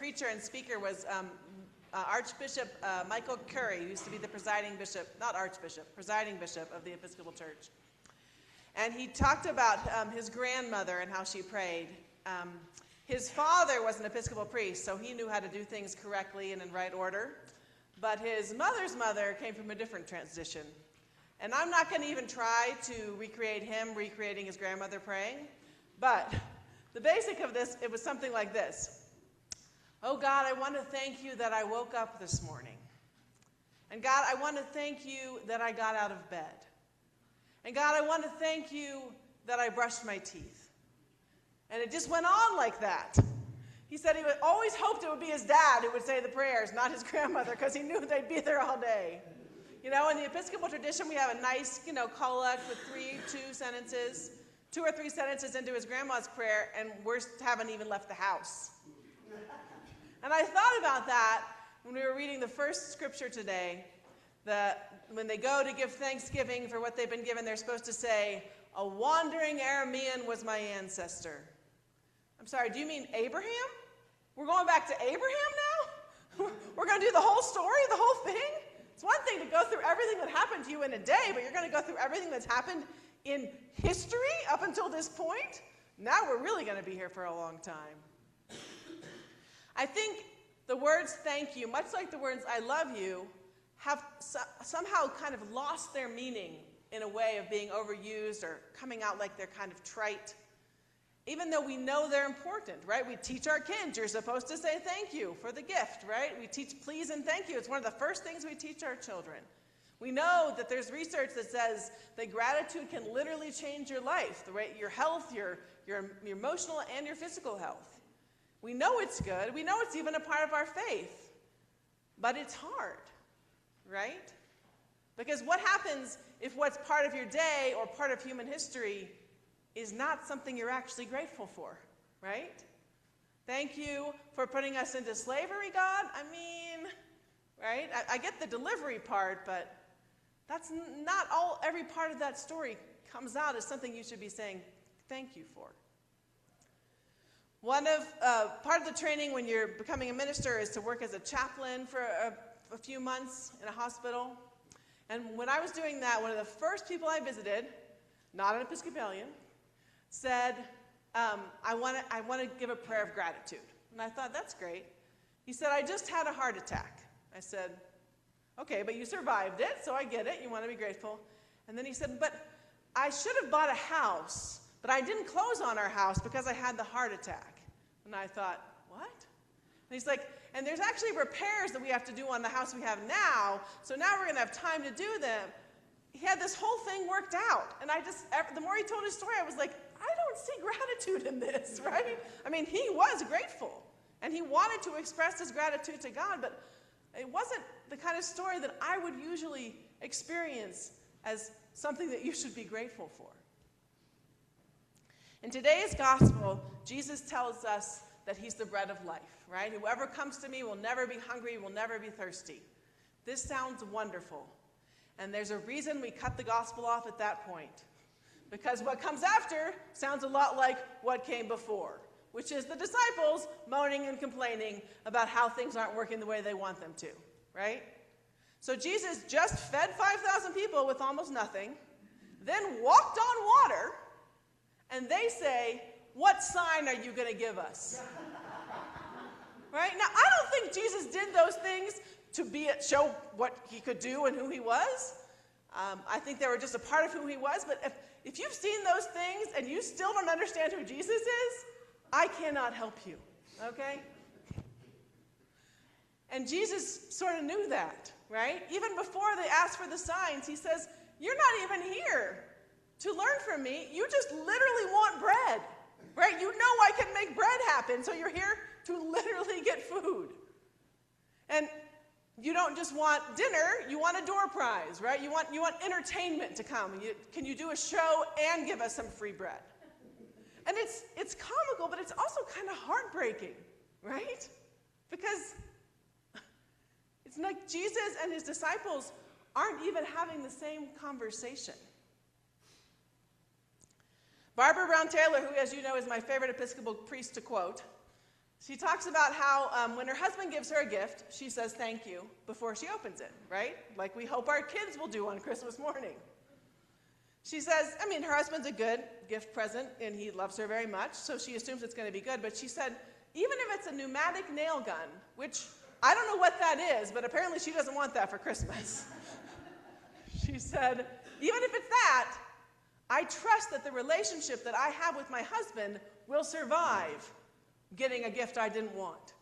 preacher and speaker was Archbishop Michael Curry, who used to be the presiding bishop of the Episcopal Church. And he talked about his grandmother and how she prayed. His father was an Episcopal priest, so he knew how to do things correctly and in right order. But his mother's mother came from a different tradition. And I'm not going to even try to recreate him recreating his grandmother praying. But the basic of this, it was something like this. Oh God, I want to thank you that I woke up this morning. And God, I want to thank you that I got out of bed. And God, I want to thank you that I brushed my teeth. And it just went on like that. He said he would always hoped it would be his dad who would say the prayers, not his grandmother, because he knew they'd be there all day. You know, in the Episcopal tradition, we have a nice, collect with 2 or 3 sentences into his grandma's prayer, and we haven't even left the house. And I thought about that when we were reading the first scripture today, that when they go to give thanksgiving for what they've been given, they're supposed to say, a wandering Aramean was my ancestor. I'm sorry, do you mean Abraham? We're going back to Abraham now? We're going to do the whole story, the whole thing? It's one thing to go through everything that happened to you in a day, but you're going to go through everything that's happened in history up until this point? Now we're really going to be here for a long time. I think the words thank you, much like the words I love you, have somehow kind of lost their meaning in a way of being overused or coming out like they're kind of trite. Even though we know they're important, right? We teach our kids, you're supposed to say thank you for the gift, right? We teach please and thank you. It's one of the first things we teach our children. We know that there's research that says that gratitude can literally change your life, your health, your emotional and your physical health. We know it's good. We know it's even a part of our faith. But it's hard, right? Because what happens if what's part of your day or part of human history is not something you're actually grateful for, right? Thank you for putting us into slavery, God. I mean, right? I get the delivery part, but that's not all. Every part of that story comes out as something you should be saying thank you for. Part of the training when you're becoming a minister is to work as a chaplain for a few months in a hospital. And when I was doing that, one of the first people I visited, not an Episcopalian, said, I want to give a prayer of gratitude. And I thought, that's great. He said, I just had a heart attack. I said, okay, but you survived it, so I get it. You want to be grateful. And then he said, but I should have bought a house, but I didn't close on our house because I had the heart attack. And I thought, what? And he's like, and there's actually repairs that we have to do on the house we have now, so now we're going to have time to do them. He had this whole thing worked out. And the more he told his story, I was like, I don't see gratitude in this, right? I mean, he was grateful, and he wanted to express his gratitude to God, but it wasn't the kind of story that I would usually experience as something that you should be grateful for. In today's gospel, Jesus tells us that he's the bread of life, right? Whoever comes to me will never be hungry, will never be thirsty. This sounds wonderful. And there's a reason we cut the gospel off at that point. Because what comes after sounds a lot like what came before, which is the disciples moaning and complaining about how things aren't working the way they want them to, right? So Jesus just fed 5,000 people with almost nothing, then walked on water, and they say, what sign are you going to give us? Right? Now, I don't think Jesus did those things to show what he could do and who he was. I think they were just a part of who he was. But if you've seen those things and you still don't understand who Jesus is, I cannot help you. Okay? And Jesus sort of knew that, right? Even before they asked for the signs, he says, you're not even here to learn from me. You just literally want bread, right? You know I can make bread happen, so you're here to literally get food. And you don't just want dinner, you want a door prize, right? You want entertainment to come. Can you do a show and give us some free bread? And it's comical, but it's also kind of heartbreaking, right? Because it's like Jesus and his disciples aren't even having the same conversation. Barbara Brown Taylor, who, as you know, is my favorite Episcopal priest to quote, She talks about how when her husband gives her a gift, she says thank you before she opens it, right? Like we hope our kids will do on Christmas morning. She says, her husband's a good gift present, and he loves her very much, so she assumes it's going to be good. But she said, even if it's a pneumatic nail gun, which I don't know what that is, but apparently she doesn't want that for Christmas. She said, even if it's that, I trust that the relationship that I have with my husband will survive getting a gift I didn't want.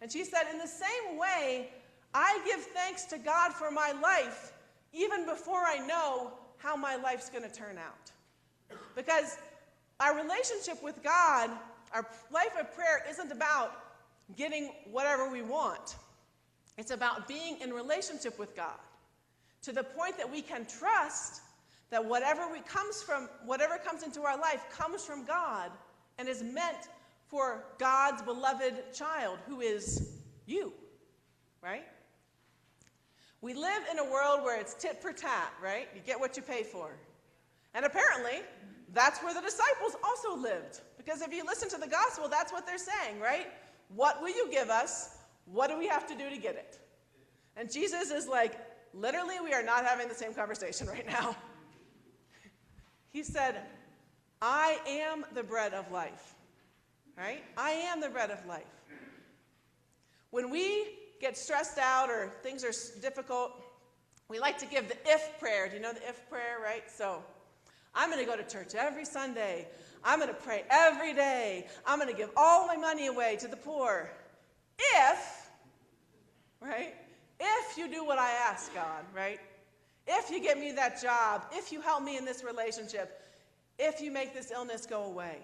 And she said, in the same way, I give thanks to God for my life even before I know how my life's going to turn out. Because our relationship with God, our life of prayer, isn't about getting whatever we want. It's about being in relationship with God to the point that we can trust that whatever comes into our life comes from God and is meant for God's beloved child, who is you, right? We live in a world where it's tit for tat, right? You get what you pay for. And apparently, that's where the disciples also lived. Because if you listen to the gospel, that's what they're saying, right? What will you give us? What do we have to do to get it? And Jesus is like, literally, we are not having the same conversation right now. He said, I am the bread of life, right? I am the bread of life. When we get stressed out or things are difficult, we like to give the if prayer. Do you know the if prayer, right? So, I'm going to go to church every Sunday. I'm going to pray every day. I'm going to give all my money away to the poor. If, right? If you do what I ask, God, right? If you get me that job, if you help me in this relationship, if you make this illness go away.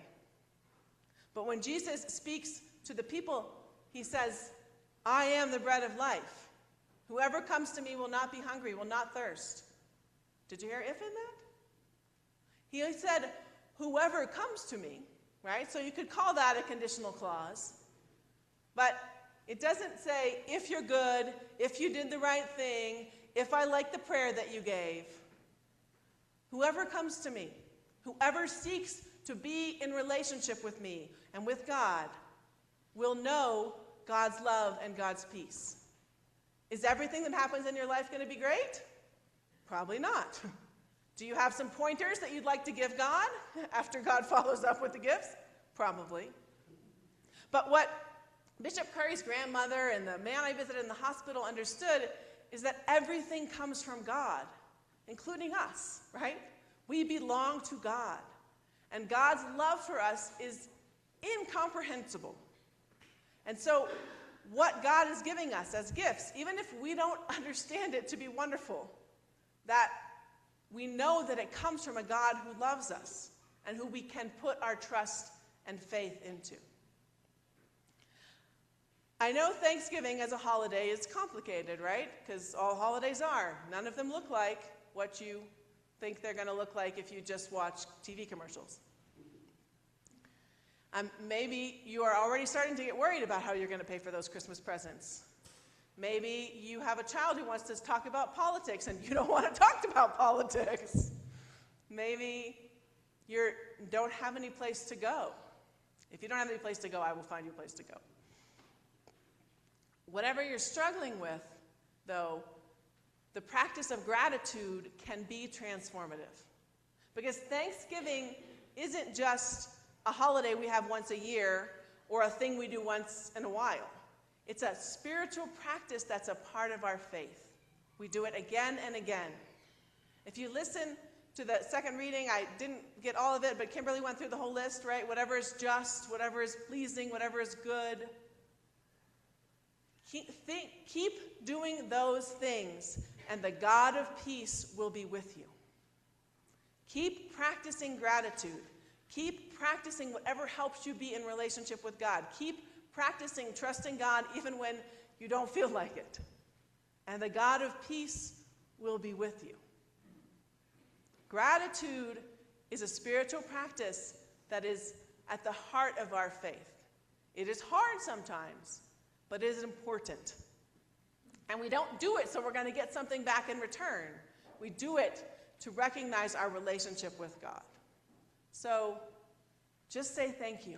But when Jesus speaks to the people, he says, I am the bread of life. Whoever comes to me will not be hungry, will not thirst. Did you hear if in that? He said, whoever comes to me, right? So you could call that a conditional clause. But it doesn't say if you're good, if you did the right thing, if I like the prayer that you gave. Whoever comes to me, whoever seeks to be in relationship with me and with God, will know God's love and God's peace. Is everything that happens in your life going to be great? Probably not. Do you have some pointers that you'd like to give God after God follows up with the gifts? Probably. But what Bishop Curry's grandmother and the man I visited in the hospital understood is that everything comes from God, including us, right? We belong to God. And God's love for us is incomprehensible. And so what God is giving us as gifts, even if we don't understand it to be wonderful, that we know that it comes from a God who loves us and who we can put our trust and faith into. I know Thanksgiving as a holiday is complicated, right? Because all holidays are. None of them look like what you think they're going to look like if you just watch TV commercials. Maybe you are already starting to get worried about how you're going to pay for those Christmas presents. Maybe you have a child who wants to talk about politics and you don't want to talk about politics. Maybe you don't have any place to go. If you don't have any place to go, I will find you a place to go. Whatever you're struggling with, though, the practice of gratitude can be transformative. Because Thanksgiving isn't just a holiday we have once a year or a thing we do once in a while. It's a spiritual practice that's a part of our faith. We do it again and again. If you listen to the second reading, I didn't get all of it, but Kimberly went through the whole list, right? Whatever is just, whatever is pleasing, whatever is good. Keep doing those things, and the God of peace will be with you. Keep practicing gratitude. Keep practicing whatever helps you be in relationship with God. Keep practicing trusting God even when you don't feel like it. And the God of peace will be with you. Gratitude is a spiritual practice that is at the heart of our faith. It is hard sometimes, but it is important. And we don't do it so we're going to get something back in return. We do it to recognize our relationship with God. So just say thank you.